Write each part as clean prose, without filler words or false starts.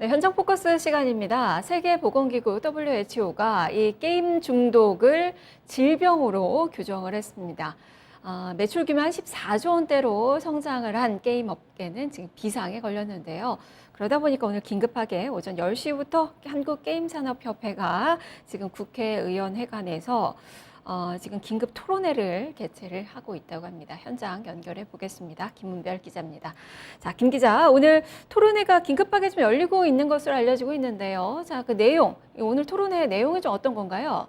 네, 현장 포커스 시간입니다. 세계보건기구 WHO가 이 게임 중독을 질병으로 규정을 했습니다. 매출 규모 한 14조 원대로 성장을 한 게임 업계는 지금 비상에 걸렸는데요. 그러다 보니까 오늘 긴급하게 오전 10시부터 한국게임산업협회가 지금 국회의원회관에서 지금 긴급 토론회를 개최를 하고 있다고 합니다. 현장 연결해 보겠습니다. 김문별 기자입니다. 자, 김 기자, 오늘 토론회가 긴급하게 좀 열리고 있는 것으로 알려지고 있는데요. 자, 그 내용, 오늘 토론회 내용이 좀 어떤 건가요?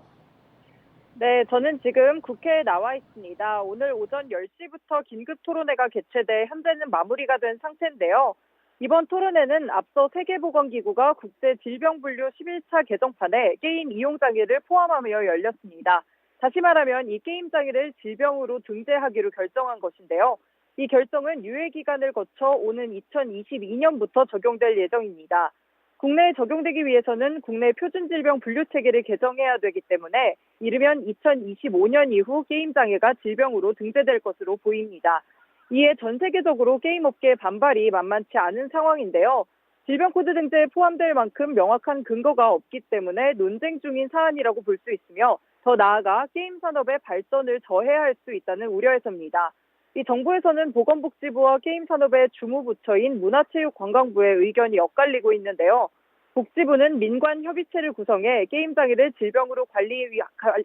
네, 저는 지금 국회에 나와 있습니다. 오늘 오전 10시부터 긴급 토론회가 개최돼 현재는 마무리가 된 상태인데요. 이번 토론회는 앞서 세계보건기구가 국제질병분류 11차 개정판에 게임 이용 장애를 포함하며 열렸습니다. 다시 말하면 이 게임 장애를 질병으로 등재하기로 결정한 것인데요. 이 결정은 유예 기간을 거쳐 오는 2022년부터 적용될 예정입니다. 국내에 적용되기 위해서는 국내 표준질병 분류 체계를 개정해야 되기 때문에 이르면 2025년 이후 게임 장애가 질병으로 등재될 것으로 보입니다. 이에 전 세계적으로 게임 업계의 반발이 만만치 않은 상황인데요. 질병 코드 등재에 포함될 만큼 명확한 근거가 없기 때문에 논쟁 중인 사안이라고 볼 수 있으며 더 나아가 게임 산업의 발전을 저해할 수 있다는 우려에서입니다. 이 정부에서는 보건복지부와 게임 산업의 주무부처인 문화체육관광부의 의견이 엇갈리고 있는데요. 복지부는 민관 협의체를 구성해 게임 장애를 질병으로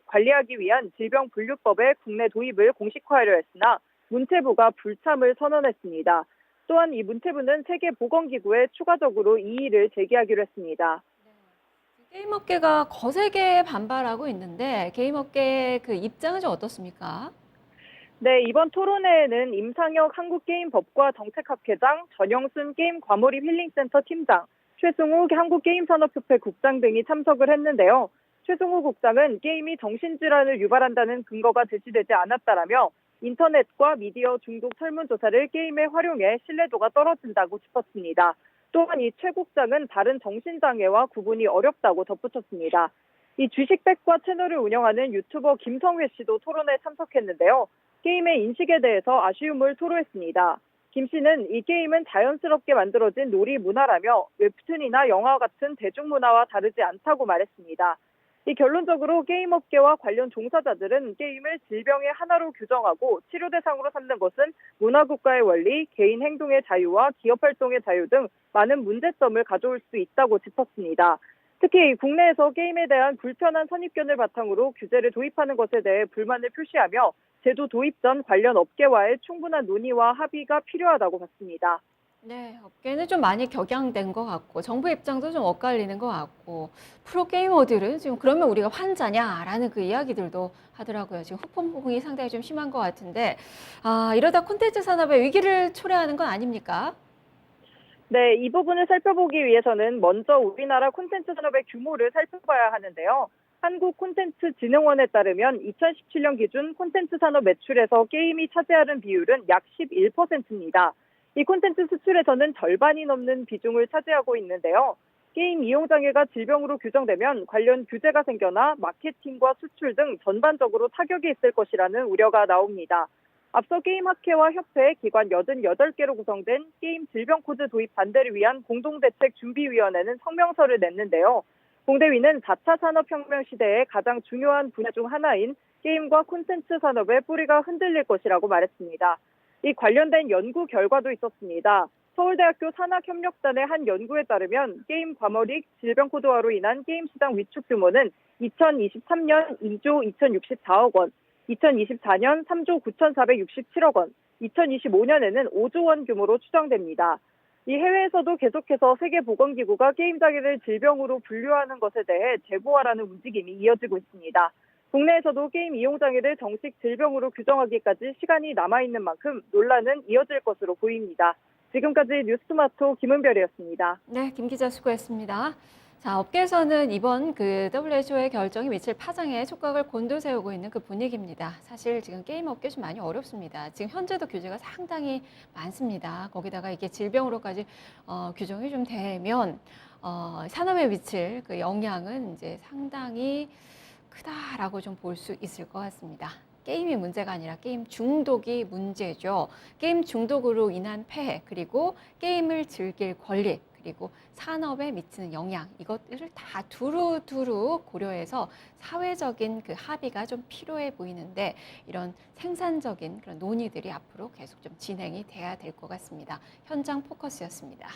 관리하기 위한 질병분류법의 국내 도입을 공식화하려 했으나 문체부가 불참을 선언했습니다. 또한 이 문체부는 세계보건기구에 추가적으로 이의를 제기하기로 했습니다. 게임업계가 거세게 반발하고 있는데 게임업계의 그 입장은 좀 어떻습니까? 네, 이번 토론회에는 임상혁 한국게임법과 정책학회장, 전영순 게임과몰입 힐링센터 팀장, 최승우 한국게임산업협회 국장 등이 참석을 했는데요. 최승우 국장은 게임이 정신질환을 유발한다는 근거가 제시되지 않았다라며 인터넷과 미디어 중독 설문조사를 게임에 활용해 신뢰도가 떨어진다고 짚었습니다. 또한 이 최 국장은 다른 정신장애와 구분이 어렵다고 덧붙였습니다. 이 주식백과 채널을 운영하는 유튜버 김성회 씨도 토론에 참석했는데요. 게임의 인식에 대해서 아쉬움을 토로했습니다. 김 씨는 이 게임은 자연스럽게 만들어진 놀이 문화라며 웹툰이나 영화 같은 대중문화와 다르지 않다고 말했습니다. 이 결론적으로 게임업계와 관련 종사자들은 게임을 질병의 하나로 규정하고 치료 대상으로 삼는 것은 문화국가의 원리, 개인 행동의 자유와 기업 활동의 자유 등 많은 문제점을 가져올 수 있다고 짚었습니다. 특히 국내에서 게임에 대한 불편한 선입견을 바탕으로 규제를 도입하는 것에 대해 불만을 표시하며 제도 도입 전 관련 업계와의 충분한 논의와 합의가 필요하다고 봤습니다. 네, 업계는 좀 많이 격양된 것 같고 정부 입장도 좀 엇갈리는 것 같고 프로게이머들은 지금 그러면 우리가 환자냐라는 그 이야기들도 하더라고요. 지금 후폭풍이 상당히 좀 심한 것 같은데 이러다 콘텐츠 산업에 위기를 초래하는 건 아닙니까? 네, 이 부분을 살펴보기 위해서는 먼저 우리나라 콘텐츠 산업의 규모를 살펴봐야 하는데요. 한국콘텐츠진흥원에 따르면 2017년 기준 콘텐츠 산업 매출에서 게임이 차지하는 비율은 약 11%입니다. 이 콘텐츠 수출에서는 절반이 넘는 비중을 차지하고 있는데요. 게임 이용 장애가 질병으로 규정되면 관련 규제가 생겨나 마케팅과 수출 등 전반적으로 타격이 있을 것이라는 우려가 나옵니다. 앞서 게임학회와 협회, 기관 88개로 구성된 게임 질병 코드 도입 반대를 위한 공동대책준비위원회는 성명서를 냈는데요. 공대위는 4차 산업혁명 시대의 가장 중요한 분야 중 하나인 게임과 콘텐츠 산업의 뿌리가 흔들릴 것이라고 말했습니다. 이 관련된 연구 결과도 있었습니다. 서울대학교 산학협력단의 한 연구에 따르면 게임 과몰입 질병 코드화로 인한 게임 시장 위축 규모는 2023년 2조 2064억 원, 2024년 3조 9,467억 원, 2025년에는 5조 원 규모로 추정됩니다. 이 해외에서도 계속해서 세계보건기구가 게임 장애를 질병으로 분류하는 것에 대해 재고하라는 움직임이 이어지고 있습니다. 국내에서도 게임 이용 장애를 정식 질병으로 규정하기까지 시간이 남아있는 만큼 논란은 이어질 것으로 보입니다. 지금까지 뉴스토마토 김은별이었습니다. 네, 김 기자 수고했습니다. 자, 업계에서는 이번 그 WHO의 결정이 미칠 파장에 촉각을 곤두세우고 있는 그 분위기입니다. 사실 지금 게임 업계 좀 많이 어렵습니다. 지금 현재도 규제가 상당히 많습니다. 거기다가 이게 질병으로까지 규정이 좀 되면 산업에 미칠 그 영향은 이제 상당히 크다라고 좀 볼 수 있을 것 같습니다. 게임이 문제가 아니라 게임 중독이 문제죠. 게임 중독으로 인한 폐해, 그리고 게임을 즐길 권리, 그리고 산업에 미치는 영향, 이것들을 다 두루두루 고려해서 사회적인 그 합의가 좀 필요해 보이는데 이런 생산적인 그런 논의들이 앞으로 계속 좀 진행이 돼야 될 것 같습니다. 현장 포커스였습니다.